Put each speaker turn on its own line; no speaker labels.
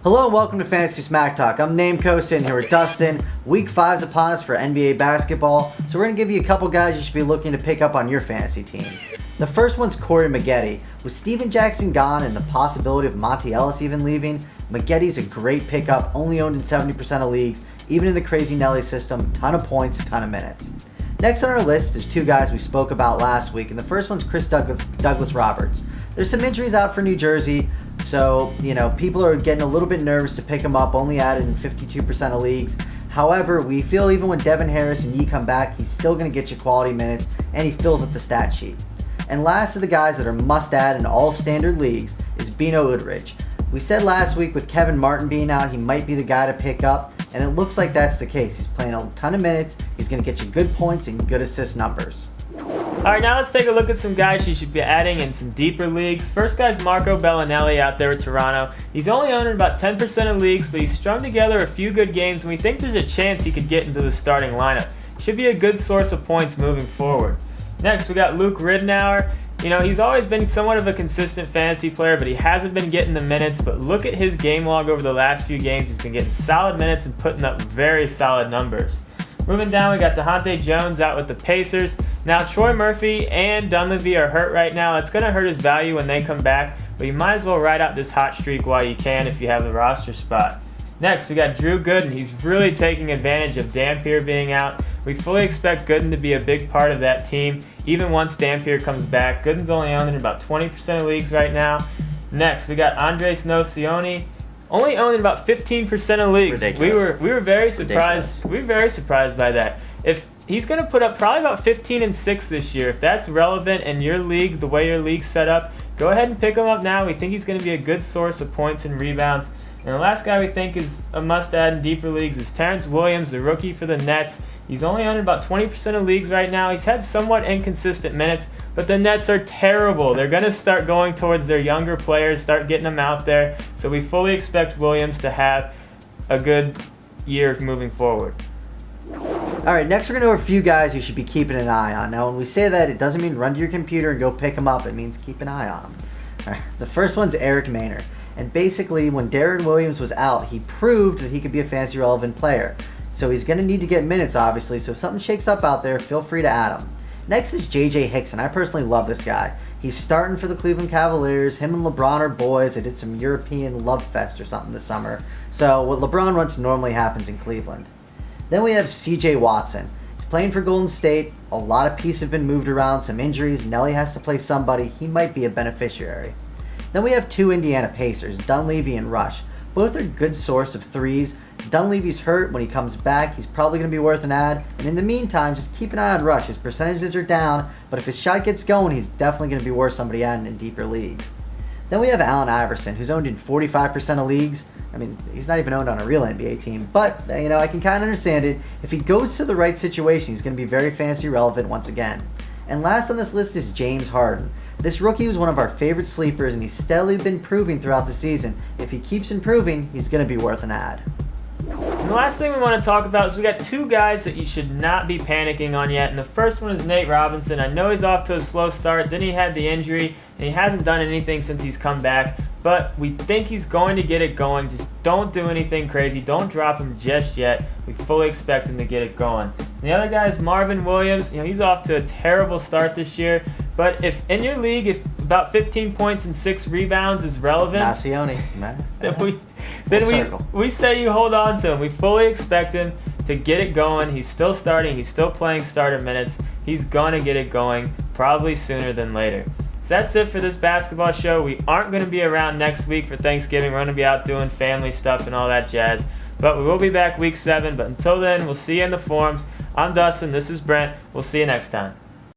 Hello and welcome to Fantasy Smack Talk. I'm Namco, sitting here with Dustin. Week 5 is upon us for NBA basketball, so we're going to give you a couple guys you should be looking to pick up on your fantasy team. The first one's Corey Maggette. With Steven Jackson gone and the possibility of Monty Ellis even leaving, Maggette's a great pickup, only owned in 70% of leagues, even in the crazy Nelly system, ton of points, ton of minutes. Next on our list is two guys we spoke about last week, and the first one's Chris Douglas Roberts. There's some injuries out for New Jersey, so, people are getting a little bit nervous to pick him up, only added in 52% of leagues. However, we feel even when Devin Harris and Yee come back, he's still going to get you quality minutes, and he fills up the stat sheet. And last of the guys that are must-add in all standard leagues is Bino Udrih. We said last week with Kevin Martin being out, he might be the guy to pick up, and it looks like that's the case. He's playing a ton of minutes, he's going to get you good points and good assist numbers.
Alright, now let's take a look at some guys you should be adding in some deeper leagues. First guy's Marco Bellinelli out there with Toronto. He's only owned in about 10% of leagues, but he's strung together a few good games, and we think there's a chance he could get into the starting lineup. Should be a good source of points moving forward. Next, we got Luke Ridnour. He's always been somewhat of a consistent fantasy player, but he hasn't been getting the minutes. But look at his game log over the last few games. He's been getting solid minutes and putting up very solid numbers. Moving down, we got DeJounte Jones out with the Pacers. Now, Troy Murphy and Dunleavy are hurt right now. That's going to hurt his value when they come back, but you might as well ride out this hot streak while you can if you have the roster spot. Next, we got Drew Gooden. He's really taking advantage of Dampier being out. We fully expect Gooden to be a big part of that team, even once Dampier comes back. Gooden's only owned in about 20% of leagues right now. Next, we got Andres Nocioni. Only owned in about 15% of leagues. We were very surprised. We were very surprised by that. If he's going to put up probably about 15-6 this year, if that's relevant in your league, the way your league's set up, go ahead and pick him up now. We think he's going to be a good source of points and rebounds. And the last guy we think is a must-add in deeper leagues is Terrence Williams, the rookie for the Nets. He's only owned in about 20% of leagues right now. He's had somewhat inconsistent minutes, but the Nets are terrible. They're going to start going towards their younger players, start getting them out there. So we fully expect Williams to have a good year moving forward.
All right, next we're going to know a few guys you should be keeping an eye on. Now, when we say that, it doesn't mean run to your computer and go pick them up. It means keep an eye on them. All right, the first one's Eric Maynor. And basically, when Darren Williams was out, he proved that he could be a fantasy relevant player. So he's going to need to get minutes, obviously. So if something shakes up out there, feel free to add him. Next is J.J. Hickson. I personally love this guy. He's starting for the Cleveland Cavaliers. Him and LeBron are boys. They did some European love fest or something this summer. So what LeBron runs normally happens in Cleveland. Then we have C.J. Watson. He's playing for Golden State. A lot of pieces have been moved around, some injuries. Nelly has to play somebody. He might be a beneficiary. Then we have two Indiana Pacers, Dunleavy and Rush. Both are a good source of threes. Dunleavy's hurt. When he comes back, he's probably going to be worth an add. And in the meantime, just keep an eye on Rush. His percentages are down, but if his shot gets going, he's definitely going to be worth somebody adding in deeper leagues. Then we have Allen Iverson, who's owned in 45% of leagues. I mean, he's not even owned on a real NBA team, but, I can kind of understand it. If he goes to the right situation, he's going to be very fantasy relevant once again. And last on this list is James Harden. This rookie was one of our favorite sleepers, and he's steadily been improving throughout the season. If he keeps improving, he's going to be worth an add.
And the last thing we want to talk about is we got two guys that you should not be panicking on yet. And the first one is Nate Robinson. I know he's off to a slow start. Then he had the injury, and he hasn't done anything since he's come back. But we think he's going to get it going. Just don't do anything crazy. Don't drop him just yet. We fully expect him to get it going. And the other guy is Marvin Williams. He's off to a terrible start this year. But if in your league, if about 15 points and 6 rebounds is relevant,
Nocioni,
then we say you hold on to him. We fully expect him to get it going. He's still starting. He's still playing starter minutes. He's going to get it going probably sooner than later. So that's it for this basketball show. We aren't going to be around next week for Thanksgiving. We're going to be out doing family stuff and all that jazz. But we will be back week 7. But until then, we'll see you in the forums. I'm Dustin. This is Brent. We'll see you next time.